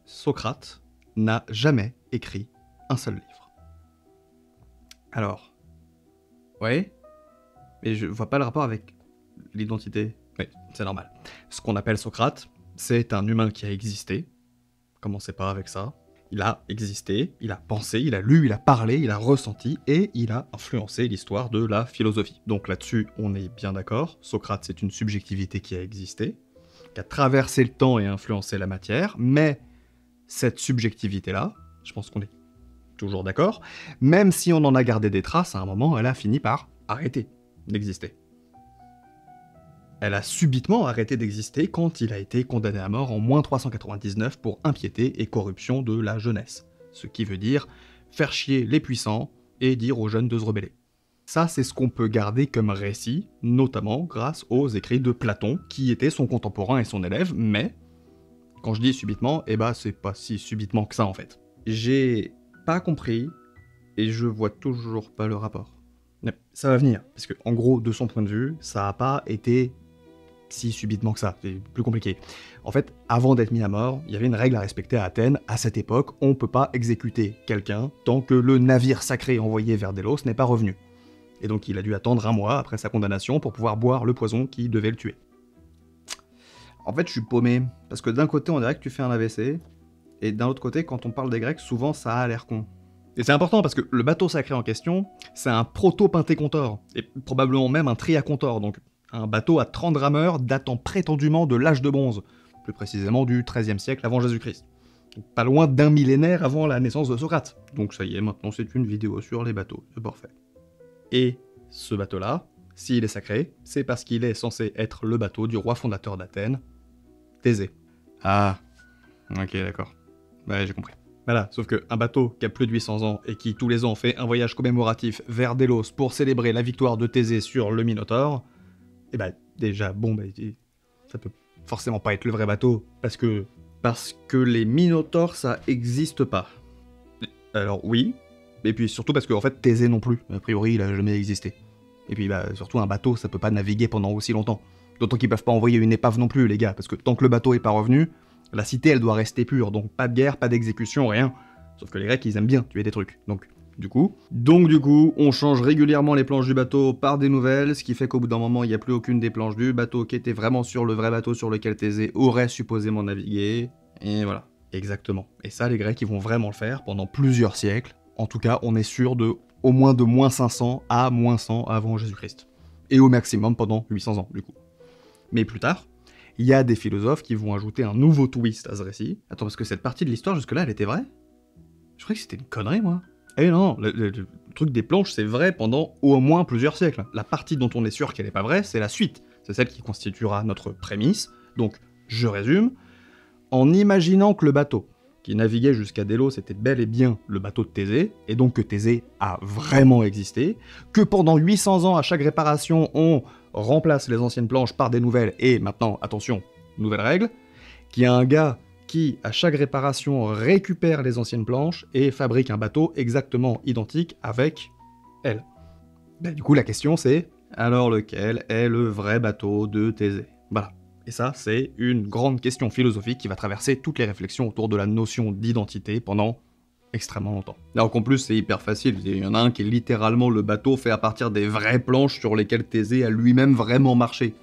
Socrate n'a jamais écrit un seul livre. Alors, ouais, mais je vois pas le rapport avec l'identité. Oui, c'est normal. Ce qu'on appelle Socrate, c'est un humain qui a existé. Commencez pas avec ça. Il a existé, il a pensé, il a lu, il a parlé, il a ressenti, et il a influencé l'histoire de la philosophie. Donc là-dessus, on est bien d'accord. Socrate, c'est une subjectivité qui a existé, qui a traversé le temps et influencé la matière, mais cette subjectivité-là, je pense qu'on est toujours d'accord, même si on en a gardé des traces, à un moment, elle a fini par arrêter d'exister. Elle a subitement arrêté d'exister quand il a été condamné à mort en moins 399 pour impiété et corruption de la jeunesse. Ce qui veut dire faire chier les puissants et dire aux jeunes de se rebeller. Ça, c'est ce qu'on peut garder comme récit, notamment grâce aux écrits de Platon, qui était son contemporain et son élève, mais, quand je dis subitement, eh ben c'est pas si subitement que ça en fait. J'ai pas compris, et je vois toujours pas le rapport. Mais ça va venir, parce que en gros, de son point de vue, ça a pas été si subitement que ça, c'est plus compliqué. En fait, avant d'être mis à mort, il y avait une règle à respecter à Athènes. À cette époque, on peut pas exécuter quelqu'un tant que le navire sacré envoyé vers Délos n'est pas revenu. Et donc il a dû attendre 1 mois après sa condamnation pour pouvoir boire le poison qui devait le tuer. En fait, je suis paumé, parce que d'un côté, on dirait que tu fais un AVC, et d'un autre côté, quand on parle des Grecs, souvent ça a l'air con. Et c'est important parce que le bateau sacré en question, c'est un proto-pentécontor, et probablement même un triacontor, donc un bateau à 30 rameurs datant prétendument de l'âge de bronze, plus précisément du XIIIe siècle avant Jésus-Christ. Pas loin d'1 millénaire avant la naissance de Socrate. Donc ça y est, maintenant c'est une vidéo sur les bateaux, c'est parfait. Et ce bateau-là, s'il est sacré, c'est parce qu'il est censé être le bateau du roi fondateur d'Athènes, Thésée. Ah, ok d'accord. Ouais, j'ai compris. Voilà, sauf qu'un bateau qui a plus de 800 ans et qui tous les ans fait un voyage commémoratif vers Délos pour célébrer la victoire de Thésée sur le Minotaure, et bah déjà, bon, bah, ça peut forcément pas être le vrai bateau, parce que les Minotaures, ça existe pas. Alors oui, et puis surtout parce qu'en fait, Thésée non plus, a priori, il a jamais existé. Et puis bah, surtout un bateau, ça peut pas naviguer pendant aussi longtemps. D'autant qu'ils peuvent pas envoyer une épave non plus, les gars, parce que tant que le bateau est pas revenu, la cité, elle doit rester pure, donc pas de guerre, pas d'exécution, rien. Sauf que les Grecs, ils aiment bien tuer des trucs, donc du coup, on change régulièrement les planches du bateau par des nouvelles, ce qui fait qu'au bout d'un moment, il n'y a plus aucune des planches du bateau qui était vraiment sur le vrai bateau sur lequel Thésée aurait supposément navigué, et voilà. Exactement. Et ça, les Grecs, ils vont vraiment le faire pendant plusieurs siècles. En tout cas, on est sûr de au moins de moins 500 à moins 100 avant Jésus-Christ. Et au maximum pendant 800 ans, du coup. Mais plus tard, il y a des philosophes qui vont ajouter un nouveau twist à ce récit. Attends, parce que cette partie de l'histoire, jusque-là, elle était vraie? Je croyais que c'était une connerie, moi. Eh non, le truc des planches, c'est vrai pendant au moins plusieurs siècles. La partie dont on est sûr qu'elle n'est pas vraie, c'est la suite. C'est celle qui constituera notre prémisse. Donc, je résume. En imaginant que le bateau qui naviguait jusqu'à Délos était bel et bien le bateau de Thésée, et donc que Thésée a vraiment existé, que pendant 800 ans, à chaque réparation, on remplace les anciennes planches par des nouvelles, et maintenant, attention, nouvelle règle, qu'il y a un gars qui, à chaque réparation, récupère les anciennes planches et fabrique un bateau exactement identique avec elle. Ben, du coup, la question c'est, alors lequel est le vrai bateau de Thésée? Voilà. Et ça, c'est une grande question philosophique qui va traverser toutes les réflexions autour de la notion d'identité pendant extrêmement longtemps. Alors qu'en plus, c'est hyper facile, il y en a un qui est littéralement le bateau fait à partir des vraies planches sur lesquelles Thésée a lui-même vraiment marché.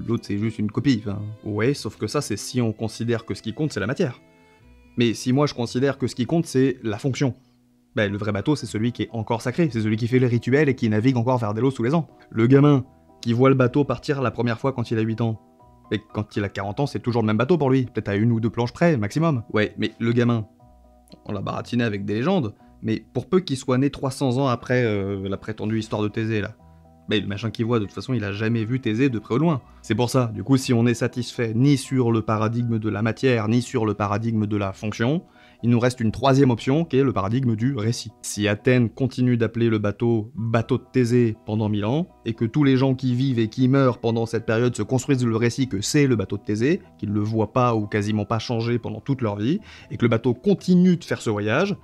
L'autre, c'est juste une copie, enfin... Ouais, sauf que ça, c'est si on considère que ce qui compte, c'est la matière. Mais si moi, je considère que ce qui compte, c'est la fonction, ben, le vrai bateau, c'est celui qui est encore sacré, c'est celui qui fait les rituels et qui navigue encore vers Délos tous les ans. Le gamin qui voit le bateau partir la première fois quand il a 8 ans, et quand il a 40 ans, c'est toujours le même bateau pour lui, peut-être à 1 ou 2 planches près, maximum. Ouais, mais le gamin, on l'a baratiné avec des légendes, mais pour peu qu'il soit né 300 ans après la prétendue histoire de Thésée, là, mais le machin qu'il voit, de toute façon, il a jamais vu Thésée de près ou de loin. C'est pour ça, du coup, si on est satisfait ni sur le paradigme de la matière, ni sur le paradigme de la fonction, il nous reste une troisième option, qui est le paradigme du récit. Si Athènes continue d'appeler le bateau « bateau de Thésée » pendant 1000 ans, et que tous les gens qui vivent et qui meurent pendant cette période se construisent le récit que c'est le bateau de Thésée, qu'ils le voient pas ou quasiment pas changer pendant toute leur vie, et que le bateau continue de faire ce voyage,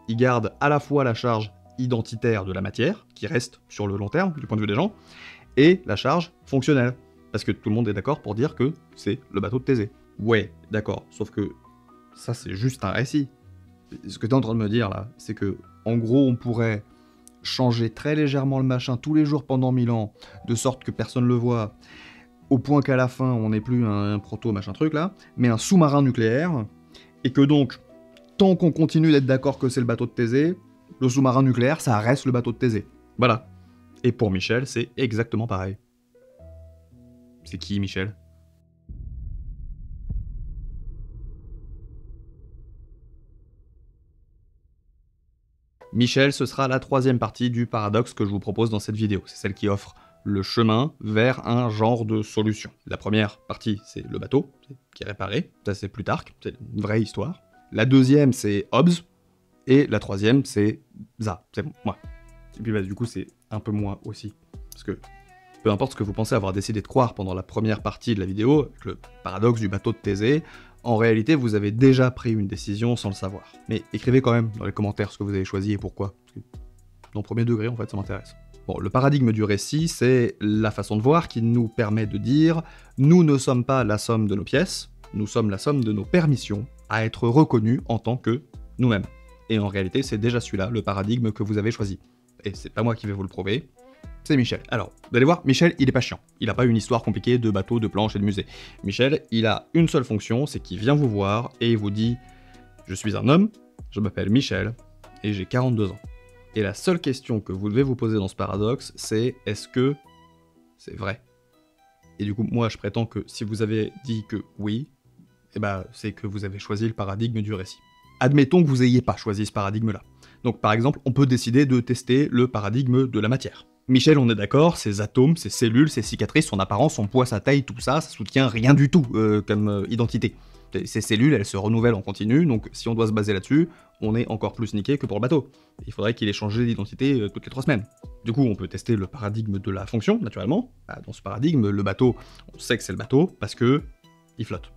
il garde à la fois la charge identitaire de la matière, qui reste sur le long terme, du point de vue des gens, et la charge fonctionnelle. Parce que tout le monde est d'accord pour dire que c'est le bateau de Thésée. Ouais, d'accord, sauf que Ça, c'est juste un récit. Ce que tu es en train de me dire, là, c'est que, en gros, on pourrait changer très légèrement le machin tous les jours pendant 1000 ans, de sorte que personne le voit, au point qu'à la fin, on n'est plus un proto machin truc, là, mais un sous-marin nucléaire, et que donc, tant qu'on continue d'être d'accord que c'est le bateau de Thésée, le sous-marin nucléaire, ça reste le bateau de Thésée. Voilà. Et pour Michel, c'est exactement pareil. C'est qui, Michel ? Michel, ce sera la troisième partie du paradoxe que je vous propose dans cette vidéo. C'est celle qui offre le chemin vers un genre de solution. La première partie, c'est le bateau, qui est réparé. Ça, c'est Plutarque, c'est une vraie histoire. La deuxième, c'est Hobbes. Et la troisième, c'est ça, c'est moi. Et puis bah, du coup, c'est un peu moi aussi. Parce que peu importe ce que vous pensez avoir décidé de croire pendant la première partie de la vidéo, avec le paradoxe du bateau de Thésée, en réalité, vous avez déjà pris une décision sans le savoir. Mais écrivez quand même dans les commentaires ce que vous avez choisi et pourquoi. Parce que dans premier degré, en fait, ça m'intéresse. Bon, le paradigme du récit, c'est la façon de voir qui nous permet de dire « Nous ne sommes pas la somme de nos pièces, nous sommes la somme de nos permissions à être reconnus en tant que nous-mêmes. » Et en réalité, c'est déjà celui-là, le paradigme que vous avez choisi. Et c'est pas moi qui vais vous le prouver, c'est Michel. Alors, vous allez voir, Michel, il est pas chiant. Il a pas une histoire compliquée de bateaux, de planches et de musées. Michel, il a une seule fonction, c'est qu'il vient vous voir et il vous dit « Je suis un homme, je m'appelle Michel, et j'ai 42 ans. » Et la seule question que vous devez vous poser dans ce paradoxe, c'est « Est-ce que c'est vrai ?» Et du coup, moi, je prétends que si vous avez dit que oui, eh ben, c'est que vous avez choisi le paradigme du récit. Admettons que vous n'ayez pas choisi ce paradigme-là. Donc par exemple, on peut décider de tester le paradigme de la matière. Michel, on est d'accord, ses atomes, ses cellules, ses cicatrices, son apparence, son poids, sa taille, tout ça, ça soutient rien du tout comme identité. Ces cellules, elles se renouvellent en continu, donc si on doit se baser là-dessus, on est encore plus niqué que pour le bateau. Il faudrait qu'il ait changé d'identité toutes les 3 semaines. Du coup, on peut tester le paradigme de la fonction, naturellement. Dans ce paradigme, le bateau, on sait que c'est le bateau parce que il flotte.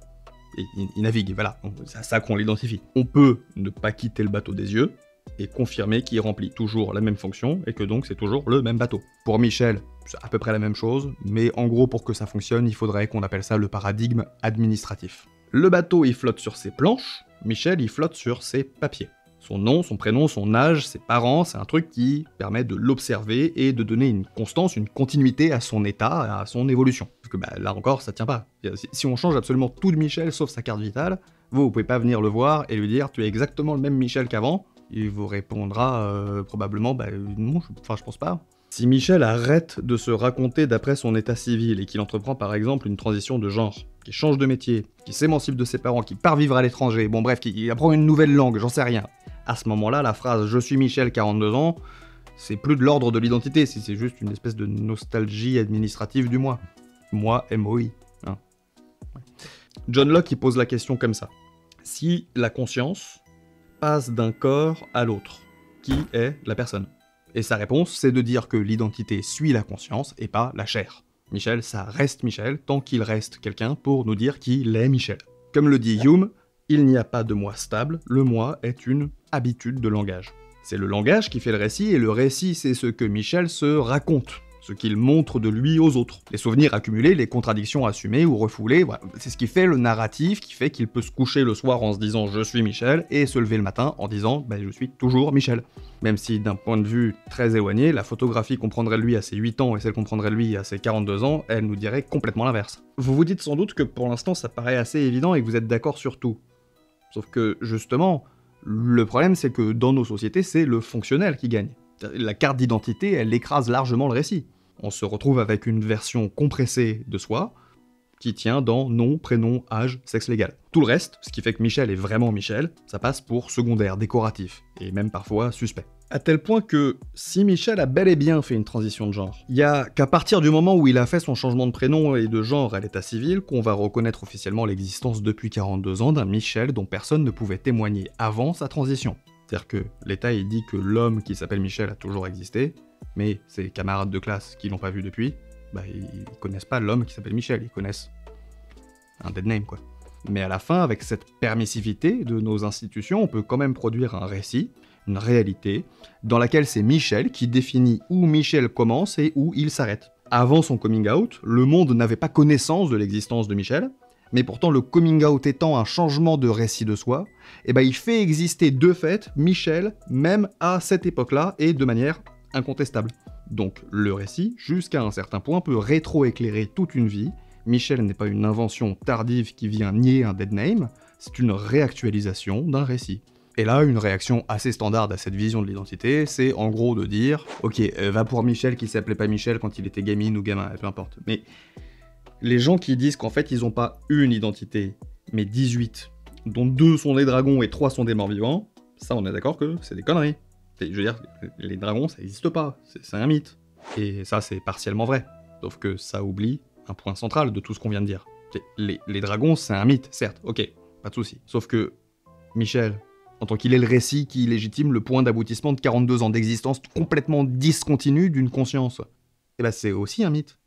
Et il navigue, voilà, c'est à ça qu'on l'identifie. On peut ne pas quitter le bateau des yeux, et confirmer qu'il remplit toujours la même fonction, et que donc c'est toujours le même bateau. Pour Michel, c'est à peu près la même chose, mais en gros pour que ça fonctionne, il faudrait qu'on appelle ça le paradigme administratif. Le bateau il flotte sur ses planches, Michel il flotte sur ses papiers. Son nom, son prénom, son âge, ses parents, c'est un truc qui permet de l'observer et de donner une constance, une continuité à son état, à son évolution. Parce que bah, là encore, ça tient pas. Si on change absolument tout de Michel sauf sa carte vitale, vous pouvez pas venir le voir et lui dire « tu es exactement le même Michel qu'avant », il vous répondra probablement « bah non, je pense pas ». Si Michel arrête de se raconter d'après son état civil et qu'il entreprend par exemple une transition de genre, qui change de métier, qui s'émancipe de ses parents, qui part vivre à l'étranger, bon bref, qui apprend une nouvelle langue, j'en sais rien, à ce moment-là, la phrase « je suis Michel, 42 ans », c'est plus de l'ordre de l'identité, c'est juste une espèce de nostalgie administrative du moi. Moi, MOI. Hein. Ouais. John Locke, il pose la question comme ça. Si la conscience passe d'un corps à l'autre, qui est la personne? Et sa réponse, c'est de dire que l'identité suit la conscience et pas la chair. Michel, ça reste Michel, tant qu'il reste quelqu'un pour nous dire qu'il est Michel. Comme le dit Hume, il n'y a pas de moi stable, le moi est une habitude de langage. C'est le langage qui fait le récit, et le récit c'est ce que Michel se raconte, ce qu'il montre de lui aux autres. Les souvenirs accumulés, les contradictions assumées ou refoulées, voilà, c'est ce qui fait le narratif, qui fait qu'il peut se coucher le soir en se disant « je suis Michel » et se lever le matin en disant « je suis toujours Michel ». Même si d'un point de vue très éloigné, la photographie qu'on prendrait de lui à ses 8 ans et celle qu'on prendrait de lui à ses 42 ans, elle nous dirait complètement l'inverse. Vous vous dites sans doute que pour l'instant ça paraît assez évident et que vous êtes d'accord sur tout. Sauf que, justement, le problème c'est que dans nos sociétés, c'est le fonctionnel qui gagne. La carte d'identité, elle écrase largement le récit. On se retrouve avec une version compressée de soi, qui tient dans nom, prénom, âge, sexe légal. Tout le reste, ce qui fait que Michel est vraiment Michel, ça passe pour secondaire, décoratif, et même parfois suspect. À tel point que, si Michel a bel et bien fait une transition de genre, il y a qu'à partir du moment où il a fait son changement de prénom et de genre à l'état civil, qu'on va reconnaître officiellement l'existence depuis 42 ans d'un Michel dont personne ne pouvait témoigner avant sa transition. C'est-à-dire que l'État il dit que l'homme qui s'appelle Michel a toujours existé, mais ses camarades de classe qui l'ont pas vu depuis, ils connaissent pas l'homme qui s'appelle Michel, ils connaissent un dead name quoi. Mais à la fin, avec cette permissivité de nos institutions, on peut quand même produire un récit, une réalité, dans laquelle c'est Michel qui définit où Michel commence et où il s'arrête. Avant son coming out, le monde n'avait pas connaissance de l'existence de Michel, Mais pourtant, le coming out étant un changement de récit de soi, eh ben, il fait exister de fait Michel, même à cette époque-là, et de manière incontestable. Donc le récit, jusqu'à un certain point, peut rétro-éclairer toute une vie. Michel n'est pas une invention tardive qui vient nier un dead name, c'est une réactualisation d'un récit. Et là, une réaction assez standard à cette vision de l'identité, c'est en gros de dire « Ok, va pour Michel qui s'appelait pas Michel quand il était gamine ou gamin, peu importe. » Mais les gens qui disent qu'en fait ils ont pas une identité, mais 18, dont 2 sont des dragons et 3 sont des morts-vivants, ça on est d'accord que c'est des conneries. Je veux dire, les dragons, ça n'existe pas, c'est un mythe. Et ça, c'est partiellement vrai. Sauf que ça oublie un point central de tout ce qu'on vient de dire. Les dragons, c'est un mythe, certes, ok, pas de souci. Sauf que Michel, en tant qu'il est le récit qui légitime le point d'aboutissement de 42 ans d'existence complètement discontinue d'une conscience, eh ben c'est aussi un mythe.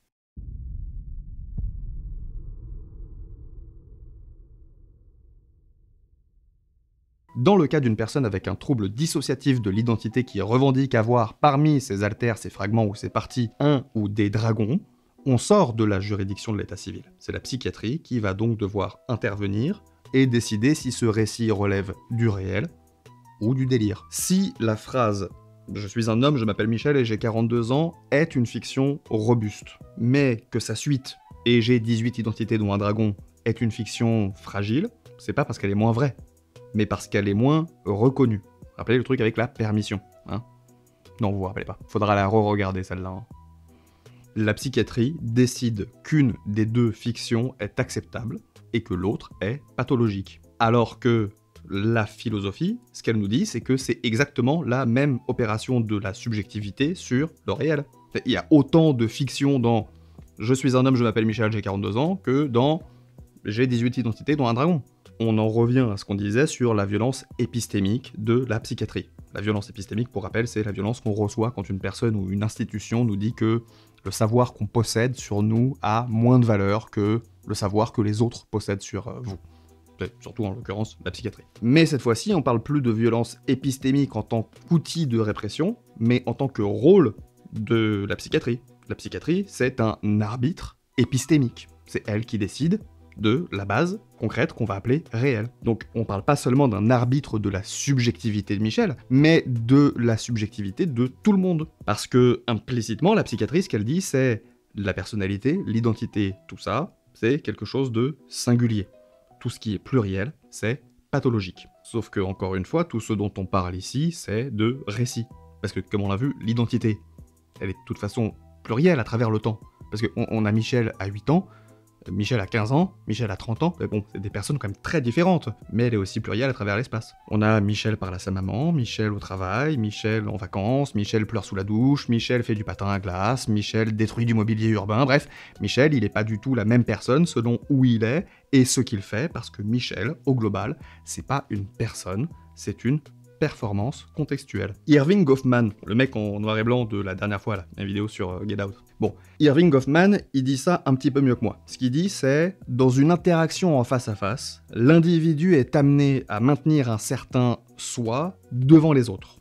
Dans le cas d'une personne avec un trouble dissociatif de l'identité qui revendique avoir parmi ses alters, ses fragments ou ses parties un ou des dragons, on sort de la juridiction de l'état civil. C'est la psychiatrie qui va donc devoir intervenir et décider si ce récit relève du réel ou du délire. Si la phrase « Je suis un homme, je m'appelle Michel et j'ai 42 ans » est une fiction robuste, mais que sa suite « Et j'ai 18 identités dont un dragon » est une fiction fragile, c'est pas parce qu'elle est moins vraie, mais parce qu'elle est moins reconnue. Rappelez le truc avec la permission, hein? Non, vous vous rappelez pas. Faudra la re-regarder celle-là. Hein. La psychiatrie décide qu'une des deux fictions est acceptable et que l'autre est pathologique. Alors que la philosophie, ce qu'elle nous dit, c'est que c'est exactement la même opération de la subjectivité sur le réel. Il y a autant de fiction dans « Je suis un homme, je m'appelle Michel, j'ai 42 ans » que dans « J'ai 18 identités dont un dragon ». On en revient à ce qu'on disait sur la violence épistémique de la psychiatrie. La violence épistémique, pour rappel, c'est la violence qu'on reçoit quand une personne ou une institution nous dit que le savoir qu'on possède sur nous a moins de valeur que le savoir que les autres possèdent sur vous. Surtout en l'occurrence la psychiatrie. Mais cette fois-ci, on parle plus de violence épistémique en tant qu'outil de répression, mais en tant que rôle de la psychiatrie. La psychiatrie, c'est un arbitre épistémique. C'est elle qui décide de la base concrète qu'on va appeler réelle. Donc on parle pas seulement d'un arbitre de la subjectivité de Michel, mais de la subjectivité de tout le monde. Parce que, implicitement, la psychiatrie, ce qu'elle dit, c'est la personnalité, l'identité, tout ça, c'est quelque chose de singulier. Tout ce qui est pluriel, c'est pathologique. Sauf que, encore une fois, tout ce dont on parle ici, c'est de récit. Parce que, comme on l'a vu, l'identité, elle est de toute façon plurielle à travers le temps. Parce qu'on a Michel à 8 ans, Michel a 15 ans, Michel a 30 ans, mais bon, c'est des personnes quand même très différentes, mais elle est aussi plurielle à travers l'espace. On a Michel parle à sa maman, Michel au travail, Michel en vacances, Michel pleure sous la douche, Michel fait du patin à glace, Michel détruit du mobilier urbain, bref, Michel, il est pas du tout la même personne selon où il est et ce qu'il fait, parce que Michel, au global, c'est pas une personne, c'est une performance contextuelle. Irving Goffman, le mec en noir et blanc de la dernière fois, là, la vidéo sur Get Out. Bon, Irving Goffman, il dit ça un petit peu mieux que moi. Ce qu'il dit, c'est « Dans une interaction en face à face, l'individu est amené à maintenir un certain soi devant les autres.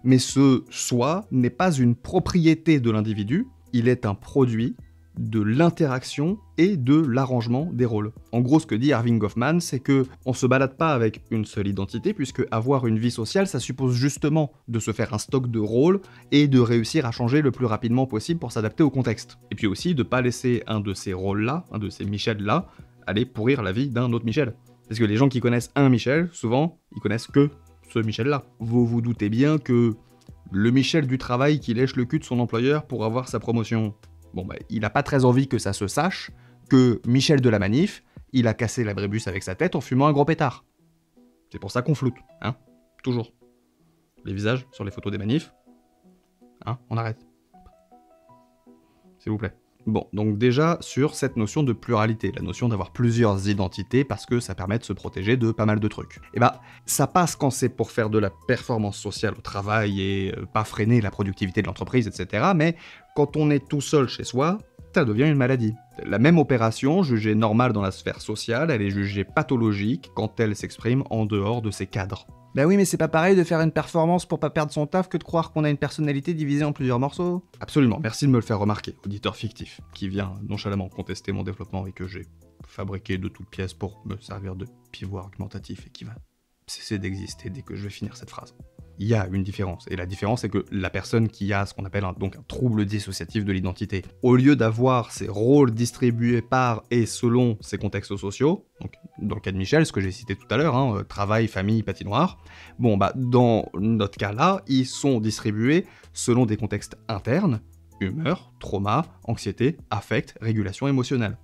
Mais ce soi n'est pas une propriété de l'individu, il est un produit de l'interaction et de l'arrangement des rôles. » En gros, ce que dit Irving Goffman, c'est que on se balade pas avec une seule identité, puisque avoir une vie sociale, ça suppose justement de se faire un stock de rôles et de réussir à changer le plus rapidement possible pour s'adapter au contexte. Et puis aussi de pas laisser un de ces rôles-là, un de ces Michel-là, aller pourrir la vie d'un autre Michel. Parce que les gens qui connaissent un Michel, souvent, ils connaissent que ce Michel-là. Vous vous doutez bien que le Michel du travail qui lèche le cul de son employeur pour avoir sa promotion, bon bah, il a pas très envie que ça se sache que Michel de la manif, il a cassé l'abrébus avec sa tête en fumant un gros pétard. C'est pour ça qu'on floute, hein, toujours. Les visages sur les photos des manifs, hein, on arrête. S'il vous plaît. Bon, donc déjà sur cette notion de pluralité, la notion d'avoir plusieurs identités parce que ça permet de se protéger de pas mal de trucs. Et bah, ça passe quand c'est pour faire de la performance sociale au travail et pas freiner la productivité de l'entreprise, etc. Mais quand on est tout seul chez soi, ça devient une maladie. La même opération, jugée normale dans la sphère sociale, elle est jugée pathologique quand elle s'exprime en dehors de ses cadres. Bah oui, mais c'est pas pareil de faire une performance pour pas perdre son taf que de croire qu'on a une personnalité divisée en plusieurs morceaux. Absolument, merci de me le faire remarquer, auditeur fictif, qui vient nonchalamment contester mon développement et que j'ai fabriqué de toutes pièces pour me servir de pivot argumentatif et qui va cesser d'exister dès que je vais finir cette phrase. Il y a une différence, et la différence c'est que la personne qui a ce qu'on appelle un trouble dissociatif de l'identité, au lieu d'avoir ses rôles distribués par et selon ses contextes sociaux, donc dans le cas de Michel, ce que j'ai cité tout à l'heure, travail, famille, patinoire, dans notre cas là, ils sont distribués selon des contextes internes, humeur, trauma, anxiété, affect, régulation émotionnelle.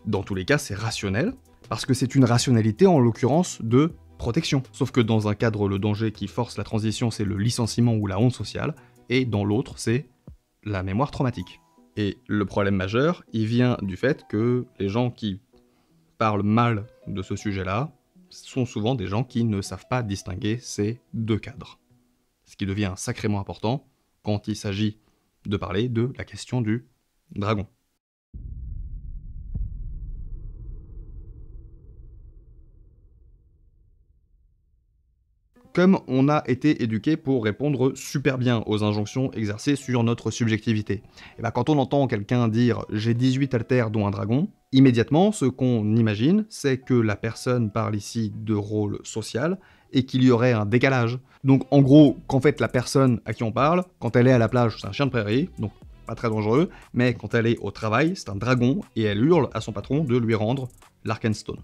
Dans tous les cas, c'est rationnel, parce que c'est une rationalité en l'occurrence de protection. Sauf que dans un cadre, le danger qui force la transition, c'est le licenciement ou la honte sociale, et dans l'autre, c'est la mémoire traumatique. Et le problème majeur, il vient du fait que les gens qui parlent mal de ce sujet-là sont souvent des gens qui ne savent pas distinguer ces deux cadres. Ce qui devient sacrément important quand il s'agit de parler de la question du dragon. Comme on a été éduqué pour répondre super bien aux injonctions exercées sur notre subjectivité. Et quand on entend quelqu'un dire « j'ai 18 haltères dont un dragon », immédiatement, ce qu'on imagine, c'est que la personne parle ici de rôle social et qu'il y aurait un décalage. Donc en gros, qu'en fait la personne à qui on parle, quand elle est à la plage, c'est un chien de prairie, donc pas très dangereux, mais quand elle est au travail, c'est un dragon et elle hurle à son patron de lui rendre l'Arkenstone.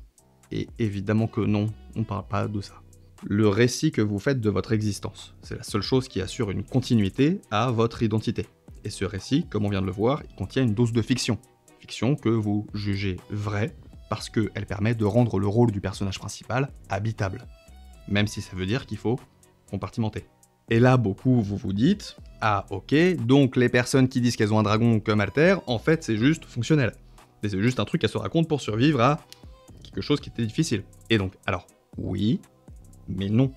Et évidemment que non, on parle pas de ça. Le récit que vous faites de votre existence. C'est la seule chose qui assure une continuité à votre identité. Et ce récit, comme on vient de le voir, il contient une dose de fiction. Fiction que vous jugez vraie, parce qu'elle permet de rendre le rôle du personnage principal habitable. Même si ça veut dire qu'il faut compartimenter. Et là, beaucoup vous vous dites, ah ok, donc les personnes qui disent qu'elles ont un dragon comme alter, en fait c'est juste fonctionnel. Et c'est juste un truc qu'elles se racontent pour survivre à quelque chose qui était difficile. Et donc, alors, oui, mais non.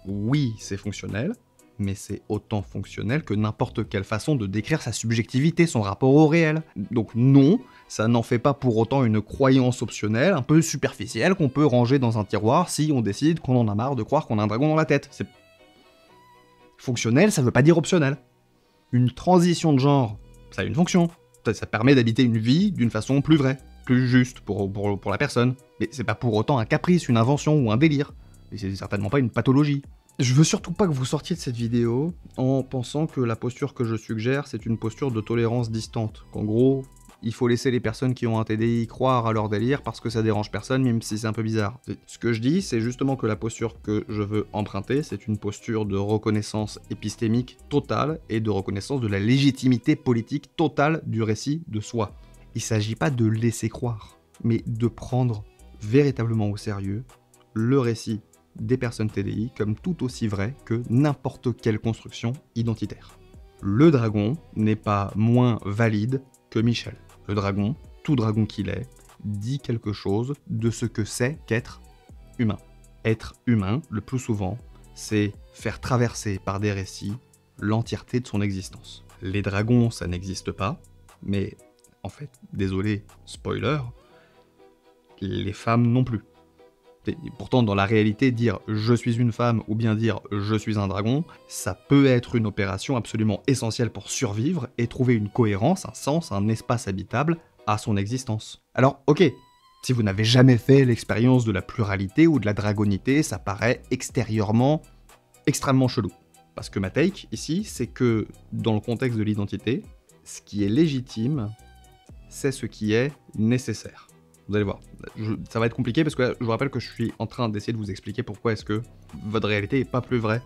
Oui, c'est fonctionnel, mais c'est autant fonctionnel que n'importe quelle façon de décrire sa subjectivité, son rapport au réel. Donc non, ça n'en fait pas pour autant une croyance optionnelle, un peu superficielle, qu'on peut ranger dans un tiroir si on décide qu'on en a marre de croire qu'on a un dragon dans la tête. C'est fonctionnel, ça veut pas dire optionnel. Une transition de genre, ça a une fonction. Ça permet d'habiter une vie d'une façon plus vraie, plus juste pour la personne. Mais c'est pas pour autant un caprice, une invention ou un délire. Et c'est certainement pas une pathologie. Je veux surtout pas que vous sortiez de cette vidéo en pensant que la posture que je suggère, c'est une posture de tolérance distante. Qu'en gros, il faut laisser les personnes qui ont un TDI croire à leur délire parce que ça dérange personne, même si c'est un peu bizarre. Ce que je dis, c'est justement que la posture que je veux emprunter, c'est une posture de reconnaissance épistémique totale et de reconnaissance de la légitimité politique totale du récit de soi. Il s'agit pas de laisser croire, mais de prendre véritablement au sérieux le récit des personnes TDI comme tout aussi vrai que n'importe quelle construction identitaire. Le dragon n'est pas moins valide que Michel. Le dragon, tout dragon qu'il est, dit quelque chose de ce que c'est qu'être humain. Être humain, le plus souvent, c'est faire traverser par des récits l'entièreté de son existence. Les dragons, ça n'existe pas, mais en fait, désolé, spoiler, les femmes non plus. Et pourtant, dans la réalité, dire « je suis une femme » ou bien dire « je suis un dragon », ça peut être une opération absolument essentielle pour survivre et trouver une cohérence, un sens, un espace habitable à son existence. Alors, ok, si vous n'avez jamais fait l'expérience de la pluralité ou de la dragonité, ça paraît extérieurement extrêmement chelou. Parce que ma take, ici, c'est que, dans le contexte de l'identité, ce qui est légitime, c'est ce qui est nécessaire. Vous allez voir, ça va être compliqué parce que là, je vous rappelle que je suis en train d'essayer de vous expliquer pourquoi est-ce que votre réalité n'est pas plus vraie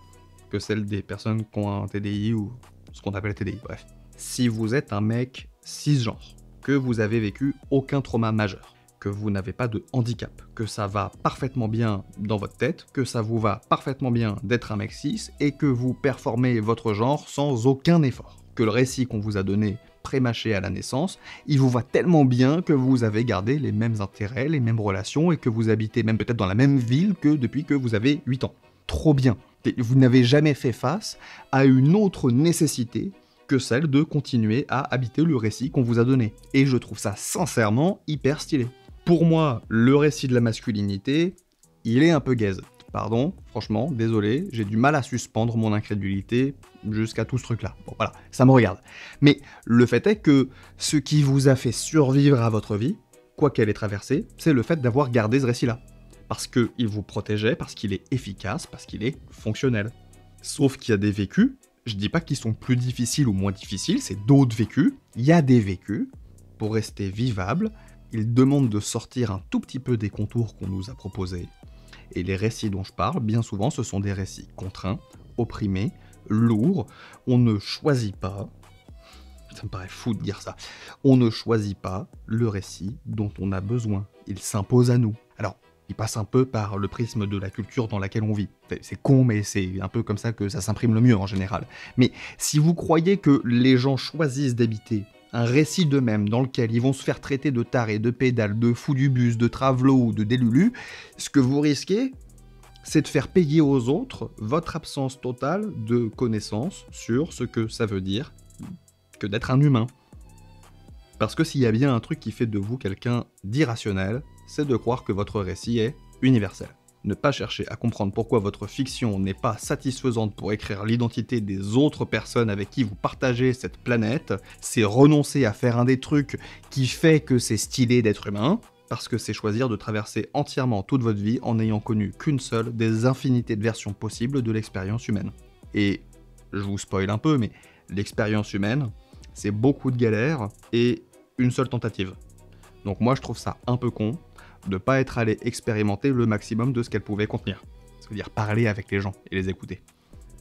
que celle des personnes qui ont un TDI ou ce qu'on appelle TDI, bref. Si vous êtes un mec cisgenre, que vous avez vécu aucun trauma majeur, que vous n'avez pas de handicap, que ça va parfaitement bien dans votre tête, que ça vous va parfaitement bien d'être un mec cis et que vous performez votre genre sans aucun effort, que le récit qu'on vous a donné prémâché à la naissance, il vous va tellement bien que vous avez gardé les mêmes intérêts, les mêmes relations et que vous habitez même peut-être dans la même ville que depuis que vous avez 8 ans. Trop bien. Vous n'avez jamais fait face à une autre nécessité que celle de continuer à habiter le récit qu'on vous a donné. Et je trouve ça sincèrement hyper stylé. Pour moi, le récit de la masculinité, il est un peu gaze. Pardon, franchement, désolé, j'ai du mal à suspendre mon incrédulité jusqu'à tout ce truc-là. Bon, voilà, ça me regarde. Mais le fait est que ce qui vous a fait survivre à votre vie, quoi qu'elle ait traversé, c'est le fait d'avoir gardé ce récit-là. Parce qu'il vous protégeait, parce qu'il est efficace, parce qu'il est fonctionnel. Sauf qu'il y a des vécus, je dis pas qu'ils sont plus difficiles ou moins difficiles, c'est d'autres vécus, il y a des vécus, pour rester vivables, ils demandent de sortir un tout petit peu des contours qu'on nous a proposés. Et les récits dont je parle, bien souvent, ce sont des récits contraints, opprimés, lourds, on ne choisit pas, ça me paraît fou de dire ça, on ne choisit pas le récit dont on a besoin, il s'impose à nous. Alors, il passe un peu par le prisme de la culture dans laquelle on vit. C'est con, mais c'est un peu comme ça que ça s'imprime le mieux en général. Mais si vous croyez que les gens choisissent d'habiter un récit d'eux-mêmes dans lequel ils vont se faire traiter de tarés, de pédales, de fous du bus, de travelots ou de délulus, ce que vous risquez, c'est de faire payer aux autres votre absence totale de connaissance sur ce que ça veut dire que d'être un humain. Parce que s'il y a bien un truc qui fait de vous quelqu'un d'irrationnel, c'est de croire que votre récit est universel. Ne pas chercher à comprendre pourquoi votre fiction n'est pas satisfaisante pour écrire l'identité des autres personnes avec qui vous partagez cette planète, c'est renoncer à faire un des trucs qui fait que c'est stylé d'être humain, parce que c'est choisir de traverser entièrement toute votre vie en n'ayant connu qu'une seule des infinités de versions possibles de l'expérience humaine. Et je vous spoil un peu, mais l'expérience humaine, c'est beaucoup de galères et une seule tentative. Donc moi je trouve ça un peu con de pas être allé expérimenter le maximum de ce qu'elle pouvait contenir. C'est-à-dire parler avec les gens et les écouter.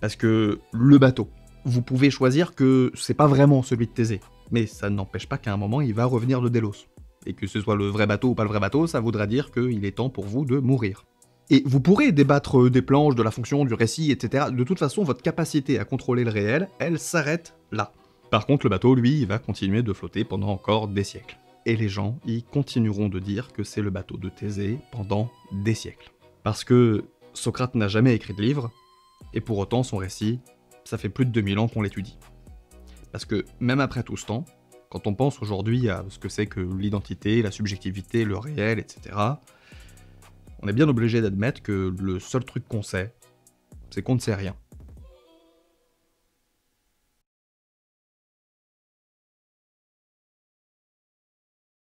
Parce que le bateau, vous pouvez choisir que c'est pas vraiment celui de Thésée, mais ça n'empêche pas qu'à un moment il va revenir de Délos. Et que ce soit le vrai bateau ou pas le vrai bateau, ça voudra dire qu'il est temps pour vous de mourir. Et vous pourrez débattre des planches, de la fonction, du récit, etc. De toute façon, votre capacité à contrôler le réel, elle s'arrête là. Par contre, le bateau, lui, il va continuer de flotter pendant encore des siècles. Et les gens, ils continueront de dire que c'est le bateau de Thésée pendant des siècles. Parce que Socrate n'a jamais écrit de livre, et pour autant, son récit, ça fait plus de 2000 ans qu'on l'étudie. Parce que même après tout ce temps, quand on pense aujourd'hui à ce que c'est que l'identité, la subjectivité, le réel, etc., on est bien obligé d'admettre que le seul truc qu'on sait, c'est qu'on ne sait rien.